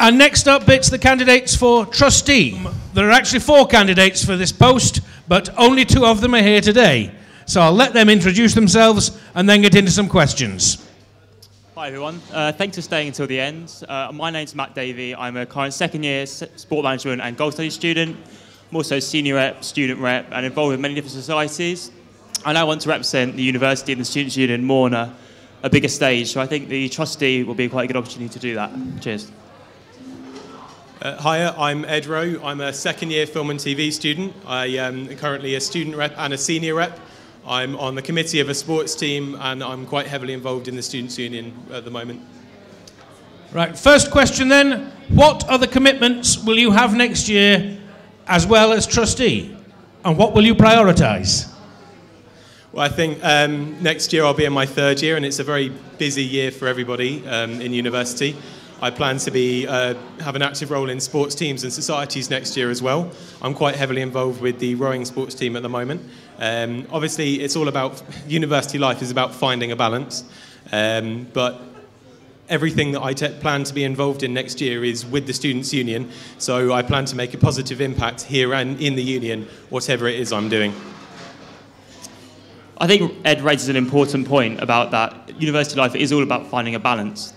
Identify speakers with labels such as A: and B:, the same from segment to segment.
A: And next up, it's the candidates for trustee. There are actually 4 candidates for this post, but only 2 of them are here today. So I'll let them introduce themselves and then get into some questions.
B: Hi everyone, thanks for staying until the end. My name's Matt Davey. I'm a current second year sport management and golf studies student. I'm also senior rep, student rep, and involved with many different societies. I now want to represent the university and the students' union more on a bigger stage, so I think the trustee will be quite a good opportunity to do that. Cheers.
C: Hiya, I'm Ed Rowe. I'm a second year film and TV student. I am currently a student rep and a senior rep. I'm on the committee of a sports team and I'm quite heavily involved in the students' union at the moment.
A: Right, first question then. What other commitments will you have next year as well as trustee? And what will you prioritise?
C: Well, I think next year I'll be in my 3rd year and it's a very busy year for everybody in university. I plan to have an active role in sports teams and societies next year as well. I'm quite heavily involved with the rowing sports team at the moment. Obviously, it's all about, university life is about finding a balance. But everything that I plan to be involved in next year is with the Students' Union. So I plan to make a positive impact here and in the union, whatever it is I'm doing.
B: I think Ed raises an important point about that. University life is all about finding a balance.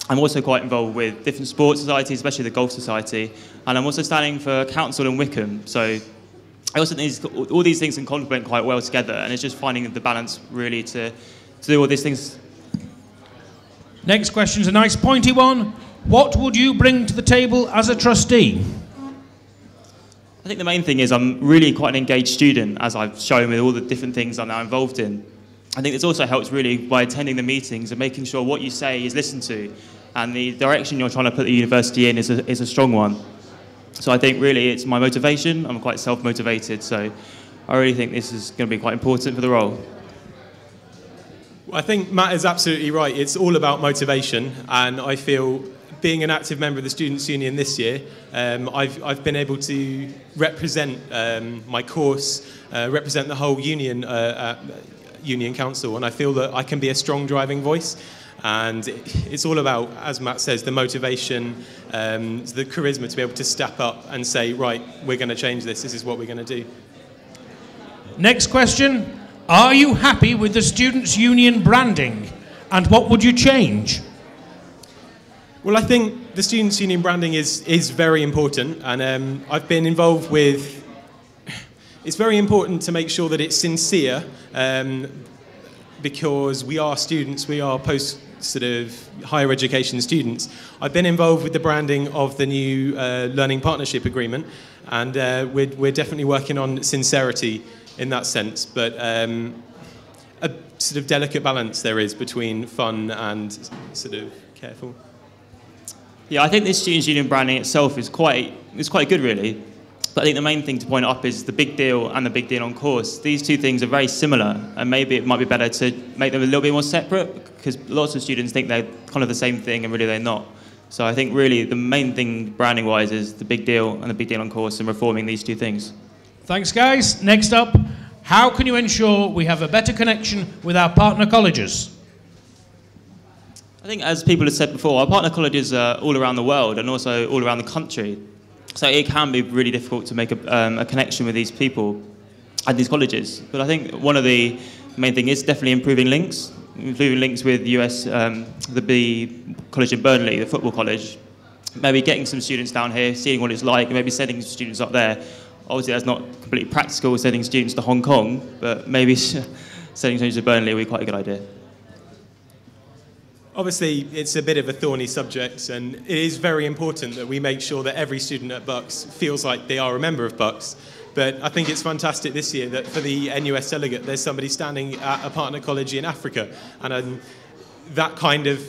B: I'm also quite involved with different sports societies, especially the Golf Society, and I'm also standing for council in Wickham. So I also think all these things can complement quite well together, and it's just finding the balance really to do all these things.
A: Next question's a nice pointy one. What would you bring to the table as a trustee?
B: I think the main thing is I'm really quite an engaged student, as I've shown with all the different things I'm now involved in. I think this also helps really by attending the meetings and making sure what you say is listened to, and the direction you're trying to put the university in is a strong one. So I think really it's my motivation. I'm quite self-motivated, so I really think this is going to be quite important for the role.
C: Well, I think Matt is absolutely right. It's all about motivation, and I feel being an active member of the Students' Union this year, I've been able to represent my course, represent the whole union Union Council, and I feel that I can be a strong driving voice. And it's all about, as Matt says, the motivation, the charisma to be able to step up and say, right, we're going to change this, this is what we're going to do.
A: Next question. Are you happy with the Students' Union branding? And what would you change?
C: Well, I think the Students' Union branding is very important, and I've been involved with. It's very important to make sure that it's sincere, because we are students, we are post sort of higher education students. I've been involved with the branding of the new learning partnership agreement, and we're definitely working on sincerity in that sense, but a sort of delicate balance there is between fun and sort of careful.
B: Yeah, I think this Students' Union branding itself is quite good, really. But I think the main thing to point up is the big deal and the big deal on course. These two things are very similar, and maybe it might be better to make them a little bit more separate, because lots of students think they're kind of the same thing, and really they're not. So I think really the main thing branding-wise is the big deal and the big deal on course, and reforming these two things.
A: Thanks, guys. Next up, how can you ensure we have a better connection with our partner colleges?
B: I think, as people have said before, our partner colleges are all around the world and also all around the country. So it can be really difficult to make a connection with these people at these colleges. But I think one of the main things is definitely improving links with US, the college in Burnley, the football college. Maybe getting some students down here, seeing what it's like, and maybe sending some students up there. Obviously, that's not completely practical, sending students to Hong Kong, but maybe sending students to Burnley would be quite a good idea.
C: Obviously, it's a bit of a thorny subject, and it is very important that we make sure that every student at Bucks feels like they are a member of Bucks. But I think it's fantastic this year that for the NUS delegate, there's somebody standing at a partner college in Africa, and that kind of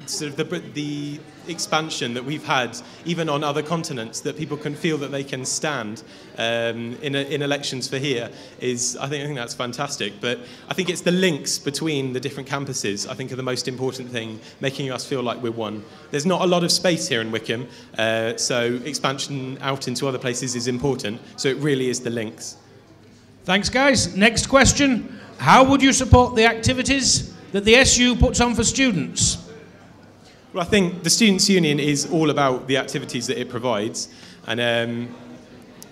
C: sort of the expansion that we've had, even on other continents, that people can feel that they can stand in elections for here, I think that's fantastic. But I think it's the links between the different campuses, I think, are the most important thing, making us feel like we're one. There's not a lot of space here in Wickham, so expansion out into other places is important, so it really is the links.
A: Thanks, guys. Next question. How would you support the activities that the SU puts on for students?
C: Well, I think the Students' Union is all about the activities that it provides. And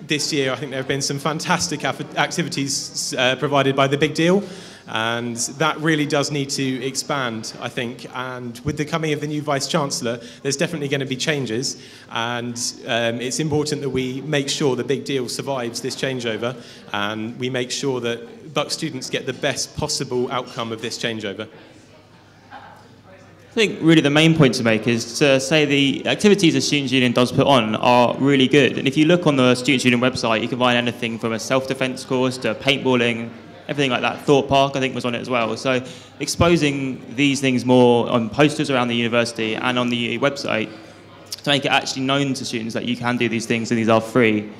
C: this year, I think there have been some fantastic activities provided by the Big Deal. And that really does need to expand, I think. And with the coming of the new Vice-Chancellor, there's definitely going to be changes. And it's important that we make sure the Big Deal survives this changeover. And we make sure that Bucks students get the best possible outcome of this changeover.
B: I think really the main point to make is to say the activities the Students' Union does put on are really good. And if you look on the Students' Union website, you can find anything from a self-defense course to paintballing, everything like that. Thought Park, I think, was on it as well. So exposing these things more on posters around the university and on the website to make it actually known to students that you can do these things and these are free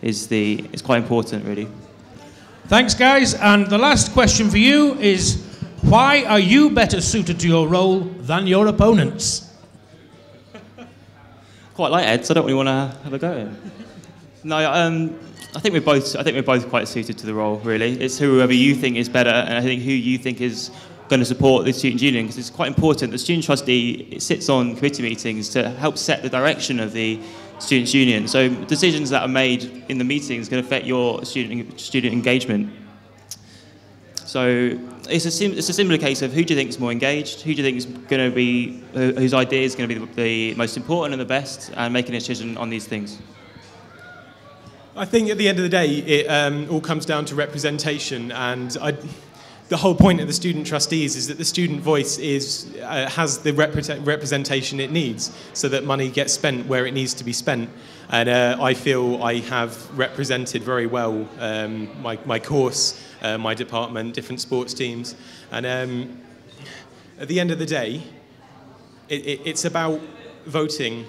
B: is quite important, really.
A: Thanks, guys. And the last question for you is, why are you better suited to your role than your opponents?
B: Quite like Ed, so I don't really want to have a go at him. No, I think we're both quite suited to the role, really. It's whoever you think is better, and I think who you think is going to support the Student Union, because it's quite important. The Student Trustee sits on committee meetings to help set the direction of the Students' Union. So decisions that are made in the meetings can affect your student engagement. So it's a similar case of who do you think is more engaged, who do you think is going to be, whose idea is going to be the most important and the best, and making a decision on these things.
C: I think at the end of the day, it all comes down to representation, and the whole point of the student trustees is that the student voice has the representation it needs, so that money gets spent where it needs to be spent. And I feel I have represented very well my course, my department, different sports teams, and at the end of the day, it's about voting.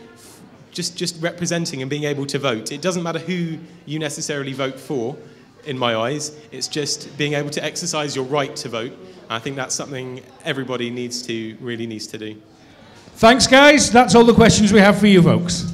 C: Just representing and being able to vote. It doesn't matter who you necessarily vote for, in my eyes. It's just being able to exercise your right to vote. I think that's something everybody really needs to do.
A: Thanks, guys. That's all the questions we have for you, folks.